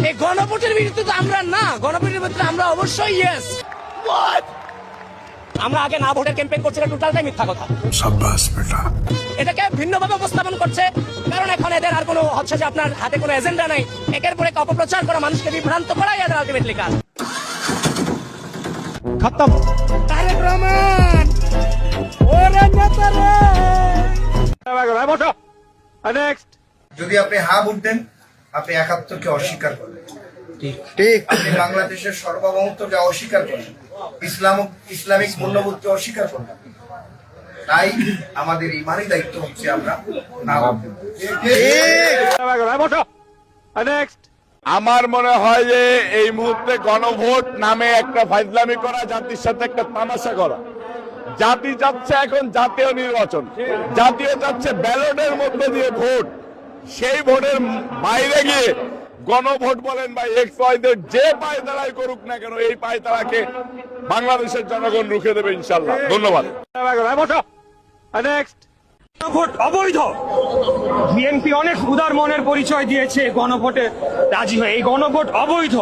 এই গণভোটের বিরুদ্ধে তো আমরা না, গণভোটের বিরুদ্ধে আমরা অবশ্যই ইয়েস। আমরা আগে না ভোটের ক্যাম্পেইন করছিলাম, টোটালটাই মিথ্যা কথা। সাব্বাস বেটা। এটাকে ভিন্নভাবে উপস্থাপন করছে, কারণ এখন এদের আর কোনো হচ্ছে যে আপনার হাতে কোনো এজেন্ডা নাই। একের পর এক অপপ্রচার করা, মানুষকে বিভ্রান্ত করাই এদের আলটিমেটলি কাজ। খতম। তারেক রহমান ওরে নেতা রে। নেক্সট। যদি আপনি হা ভোট দেন, আপনি ৭১কে অস্বীকার করলেন। ঠিক। আপনি বাংলাদেশের সার্বভৌমত্বকে অস্বীকার করলেন, ইসলামিক মূল্যবোধকে অস্বীকার করলেন। তাই আমাদের ইমানি দায়িত্ব হচ্ছে আমরা না ভোট দেব। নেক্সট। আমার মনে হয় যে এই মুহূর্তে গণভোট নামে একটা ফাইজলামি করা, জাতির সাথে একটা তামাশা করা। জাতি চাচ্ছে এখন জাতীয় নির্বাচন, জাতীয় চাচ্ছে ব্যালটের মধ্যে দিয়ে ভোট। সেই ভোটের বাইরে গিয়ে গণভোট বলেন বা এক্স ওয়াই জেড যে পায়তারাই করুক না কেন, এই পায়তারাকে বাংলাদেশের জনগণ রুখে দেবে ইনশাল্লাহ। ধন্যবাদ। নেক্সট। গণভোট অবৈধ। বিএনপি অনেক উদার মনের পরিচয় দিয়েছে গণভোটে রাজি হয়ে, এই গণভোট অবৈধ।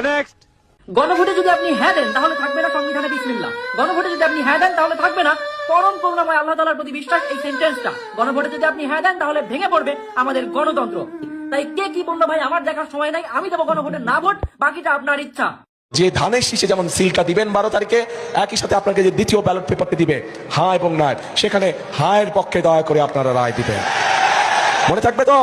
নেক্সট। গণভোটে যদি আপনি হ্যাঁ দেন তাহলে থাকবে না সংবিধানে বিসমিল্লাহ। গণভোটে যদি আপনি হ্যাঁ দেন তাহলে থাকবে না পরম করুণাময় আল্লাহ তাআলার প্রতি বিশ্বাস, এই সেন্টেন্সটা। গণভোটে যদি আপনি হ্যাঁ দেন তাহলে ভেঙে পড়বে আমাদের গণতন্ত্র। তাই কে কি বললো ভাই আমার দেখার সময় নাই, আমি দেবো গণভোটে না ভোট, বাকিটা আপনার ইচ্ছা। যে ধানের শীষে যেমন সিলটা দিবেন 12 তারিখে, একই সাথে আপনাকে যে দ্বিতীয় ব্যালট পেপারটি দিবে হ্যাঁ এবং না, সেখানে হ্যাঁ এর পক্ষে দয়া করে আপনারা রায় দিবেন। মনে থাকবে তো?